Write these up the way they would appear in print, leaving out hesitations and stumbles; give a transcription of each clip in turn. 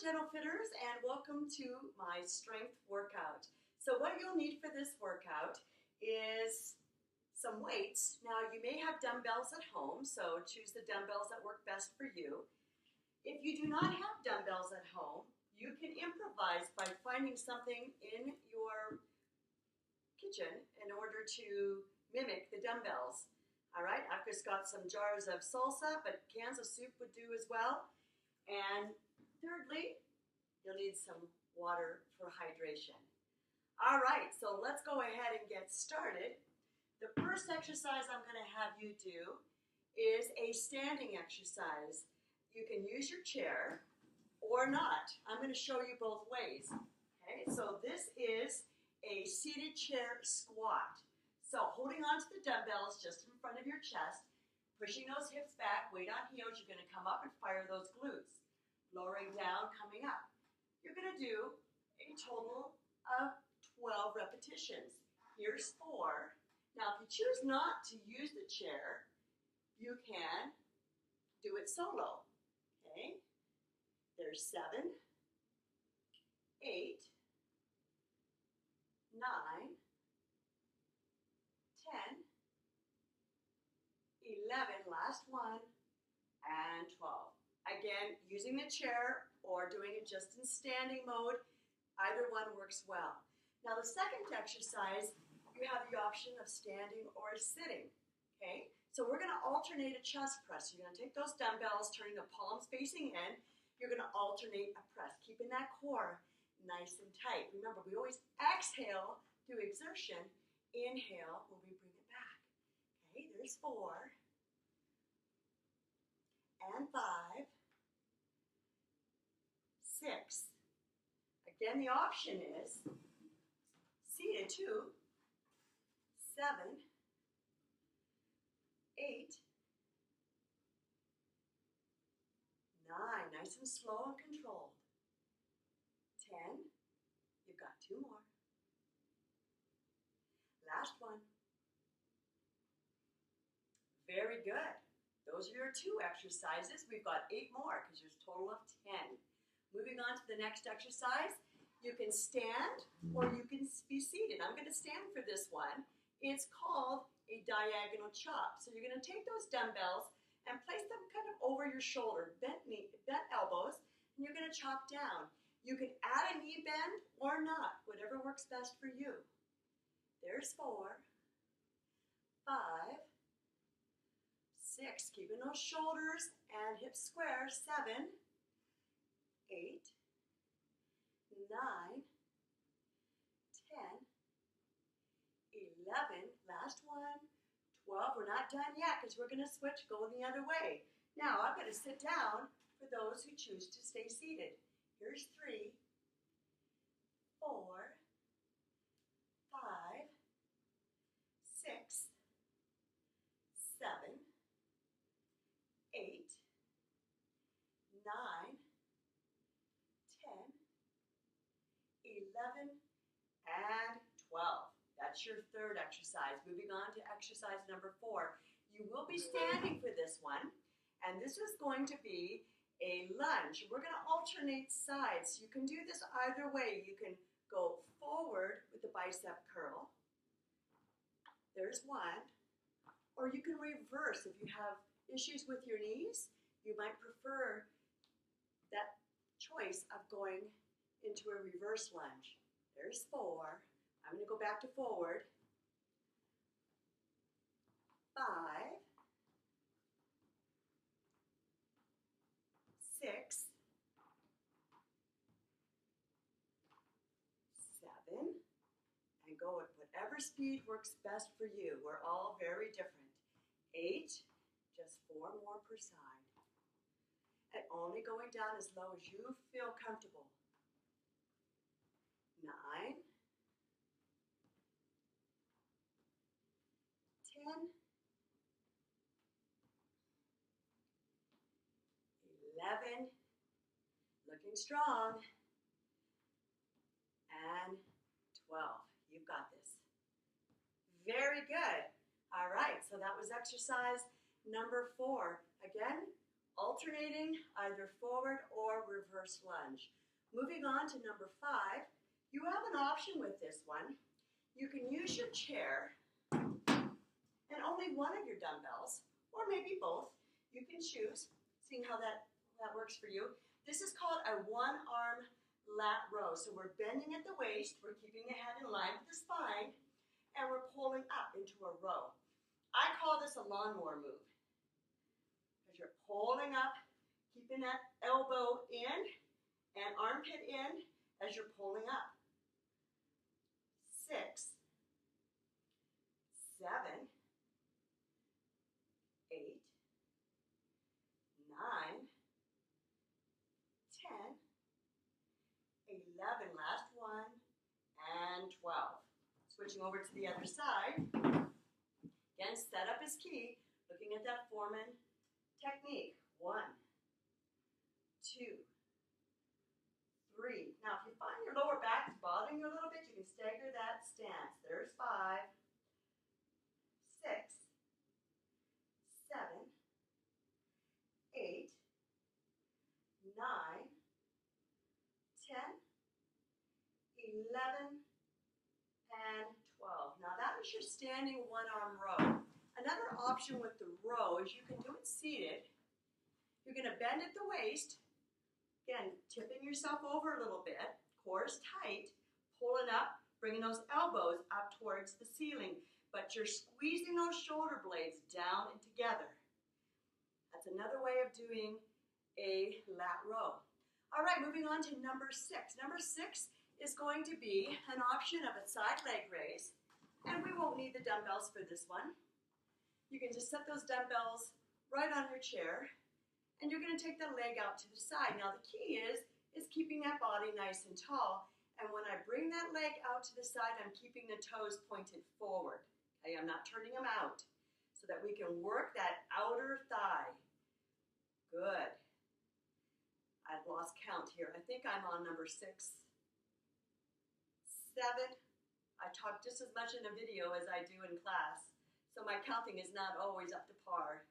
Gentle Fitters, and welcome to my strength workout. So what you'll need for this workout is some weights. Now you may have dumbbells at home, so choose the dumbbells that work best for you. If you do not have dumbbells at home, you can improvise by finding something in your kitchen in order to mimic the dumbbells. All right, I've just got some jars of salsa, but cans of soup would do as well. And thirdly, you'll need some water for hydration. All right, so let's go ahead and get started. The first exercise I'm going to have you do is a standing exercise. You can use your chair or not. I'm going to show you both ways. Okay, so this is a seated chair squat. So holding on to the dumbbells just in front of your chest, pushing those hips back, weight on heels, you're going to come up and fire those glutes. Lowering down, coming up. You're going to do a total of 12 repetitions. Here's 4. Now, if you choose not to use the chair, you can do it solo. Okay? There's 7, 8, 9, 10, 11, last one, and 12. Again, using the chair or doing it just in standing mode, either one works well. Now the second exercise, you have the option of standing or sitting, okay? So we're gonna alternate a chest press. You're gonna take those dumbbells, turning the palms facing in, you're gonna alternate a press, keeping that core nice and tight. Remember, we always exhale through exertion, inhale when we bring it back. Okay, there's 4, and 5, 6. Again, the option is seated 2, 7, 8, 9. Nice and slow and controlled. 10. You've got 2 more. Last one. Very good. Those are your 2 exercises. We've got 8 more because there's a total of 10. Moving on to the next exercise, you can stand or you can be seated. I'm going to stand for this one. It's called a diagonal chop. So you're going to take those dumbbells and place them kind of over your shoulder, bent elbows, and you're going to chop down. You can add a knee bend or not, whatever works best for you. There's 4, 5, 6, keeping those shoulders and hips square, 7, 8, 9, 10, 11, last one, 12. We're not done yet because we're going to switch, go the other way. Now I'm going to sit down for those who choose to stay seated. Here's 3, 4, 5, 6, 7, 8, 9, 11, and 12. That's your third exercise. Moving on to exercise number 4. You will be standing for this one, and this is going to be a lunge. We're going to alternate sides. You can do this either way. You can go forward with the bicep curl. There's 1. Or you can reverse. If you have issues with your knees, you might prefer that choice of going into a reverse lunge. There's 4. I'm going to go back to forward. 5, 6, 7, and go at whatever speed works best for you. We're all very different. 8, just 4 more per side. And only going down as low as you feel comfortable. 9, 10, 11, looking strong, and 12. You've got this. Very good. All right, so that was exercise number 4. Again, alternating either forward or reverse lunge. Moving on to number 5, you have an option with this one. You can use your chair and only one of your dumbbells, or maybe both. You can choose, seeing how that works for you. This is called a one-arm lat row. So we're bending at the waist, we're keeping the head in line with the spine, and we're pulling up into a row. I call this a lawnmower move. Because you're pulling up, keeping that elbow in and armpit in as you're pulling up. 6, 7, 8, 9, 10, 11, last one, and 12. Switching over to the other side. Again, setup is key. Looking at that Foreman technique. 1, 2, 3. Now, if you find your lower back is bothering you a little bit, you can stagger that stance. There's 5, 6, 7, 8, 9, 10, 11, and 12. Now that is your standing one-arm row. Another option with the row is you can do it seated. You're going to bend at the waist. Again, tipping yourself over a little bit. Core is tight. Pulling up, bringing those elbows up towards the ceiling. But you're squeezing those shoulder blades down and together. That's another way of doing a lat row. All right, moving on to number 6. Number 6 is going to be an option of a side leg raise, and we won't need the dumbbells for this one. You can just set those dumbbells right on your chair, and you're going to take the leg out to the side. Now the key is keeping that body nice and tall, and when I bring that leg out to the side, I'm keeping the toes pointed forward. Okay, I'm not turning them out, so that we can work that outer thigh. Good. I've lost count here. I think I'm on number 6. 7. I talk just as much in a video as I do in class, so my counting is not always up to par.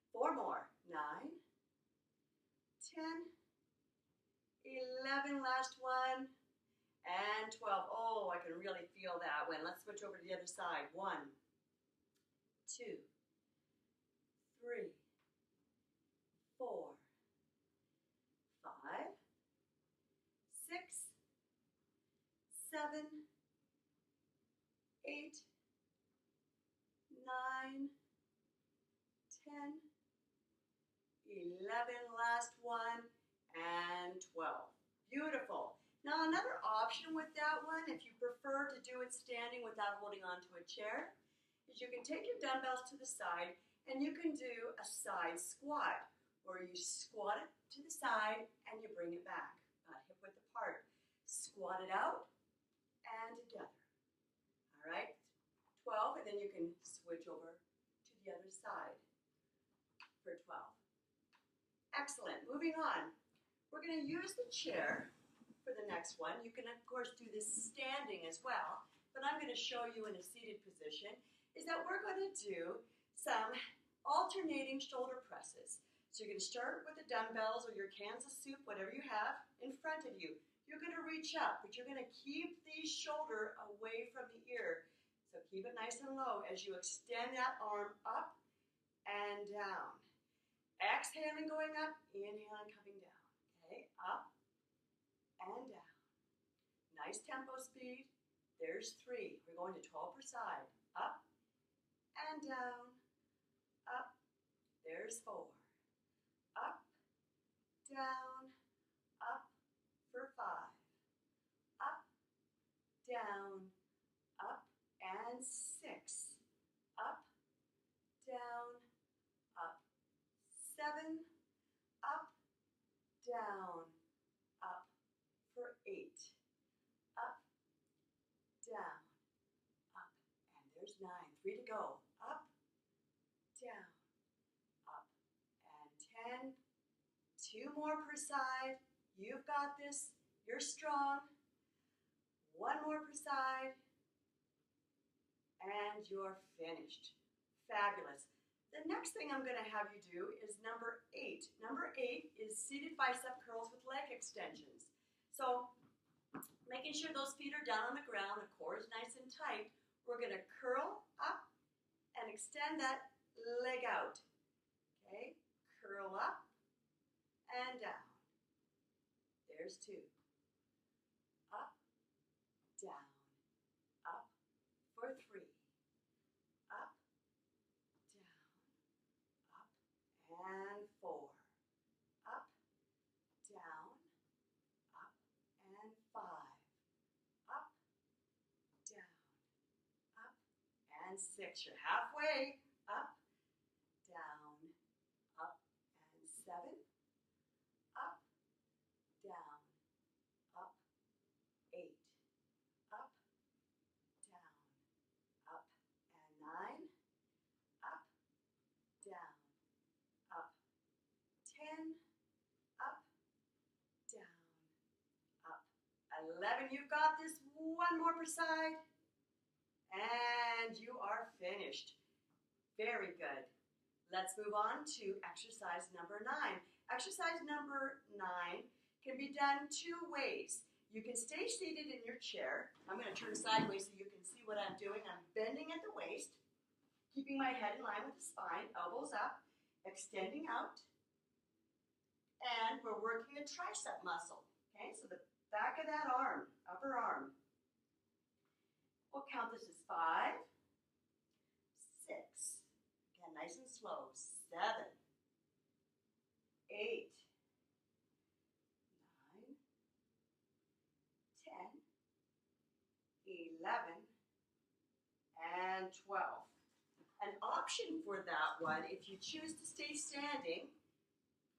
4 more. 9, 10, 11, last one, and 12. Oh, I can really feel that one. Let's switch over to the other side. 1, 2, 3, 4, 5, 6, 7, 8, 9, 10, 11, last one, and 12. Beautiful. Now another option with that one, if you prefer to do it standing without holding onto a chair, is you can take your dumbbells to the side and you can do a side squat, where you squat it to the side and you bring it back, hip width apart. Squat it out and together. All right, 12, and then you can switch over to the other side for 12. Excellent. Moving on. We're going to use the chair for the next one. You can, of course, do this standing as well, but I'm going to show you in a seated position, is that we're going to do some alternating shoulder presses. So you're going to start with the dumbbells or your cans of soup, whatever you have, in front of you. You're going to reach up, but you're going to keep the shoulder away from the ear. So keep it nice and low as you extend that arm up and down. Exhaling, going up, inhaling, coming down. Okay, up and down. Nice tempo speed. There's 3. We're going to 12 per side. Up and down. Up. There's 4. Up, down, up for 5. Up, down, up, and 6. Up, down, up. 7. Up, down, up for 8. Up, down, up. And there's 9. 3 to go. Up, down, up, and 10. 2 more per side. You've got this. You're strong. 1 more per side. And you're finished. Fabulous. The next thing I'm going to have you do is number 8. Number 8 is seated bicep curls with leg extensions. So making sure those feet are down on the ground, the core is nice and tight, we're going to curl up and extend that leg out. Okay, curl up and down. There's 2. Up, down, up for 3. Up, down, up, and 4. Up, down, up, and 5. Up, down, up, and 6. You're halfway. Up, down, up, and 7. Up, down, up, 8. Up, down, up, and 9. Up, down, up, 10. Up, down, up, 11. You've got this. One more per side. And you are finished. Very good. Let's move on to exercise number 9. Exercise number 9 can be done 2 ways. You can stay seated in your chair. I'm going to turn sideways so you can see what I'm doing. I'm bending at the waist, keeping my head in line with the spine, elbows up, extending out, and we're working a tricep muscle. Okay, so the back of that arm, upper arm. We'll count this as 5, 6, again, nice and slow, 7, 8, 9, 10, 11, and 12. An option for that one, if you choose to stay standing,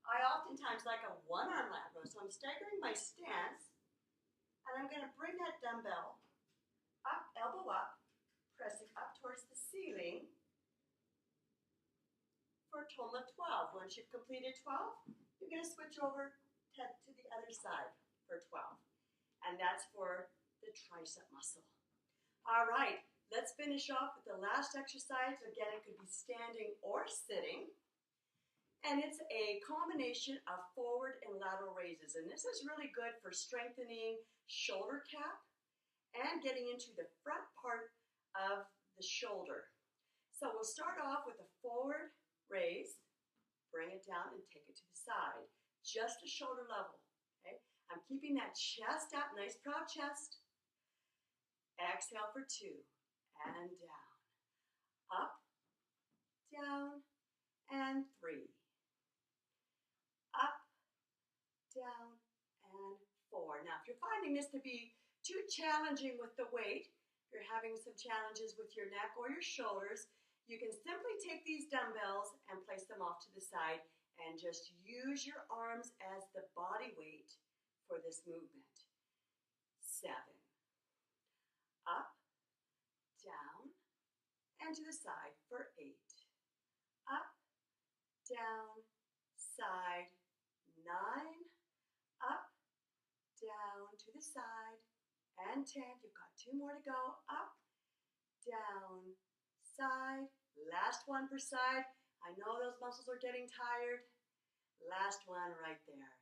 I oftentimes like a 1-arm lat row. So I'm staggering my stance, and I'm going to bring that dumbbell up, elbow up, pressing up towards the ceiling for a total of 12. Once you've completed 12, you're going to switch over to the other side for 12. And that's for the tricep muscle. All right, let's finish off with the last exercise. Again, it could be standing or sitting. And it's a combination of forward and lateral raises. And this is really good for strengthening shoulder cap and getting into the front part of the shoulder. So we'll start off with a forward raise, bring it down and take it to the side, just a shoulder level. Okay? I'm keeping that chest out, nice proud chest. Exhale for 2, and down. Up, down, and 3. Up, down, and 4. Now, if you're finding this to be too challenging with the weight, you're having some challenges with your neck or your shoulders, you can simply take these dumbbells and place them off to the side and just use your arms as the body weight for this movement. 7. Up, down, and to the side for 8. Up, down, side, 9. Up, down, to the side, and 10. You've got 2 more to go. Up, down, side. Last one per side. I know those muscles are getting tired. Last one right there.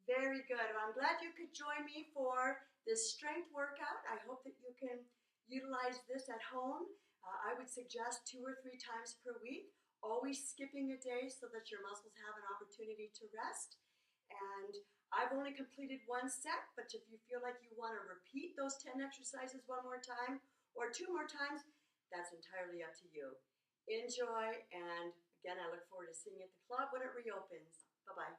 Very good. Well, I'm glad you could join me for this strength workout. I hope that you can utilize this at home. I would suggest 2 or 3 times per week, always skipping a day so that your muscles have an opportunity to rest. And I've only completed 1 set, but if you feel like you want to repeat those 10 exercises 1 more time or 2 more times, that's entirely up to you. Enjoy, and again, I look forward to seeing you at the club when it reopens. Bye-bye.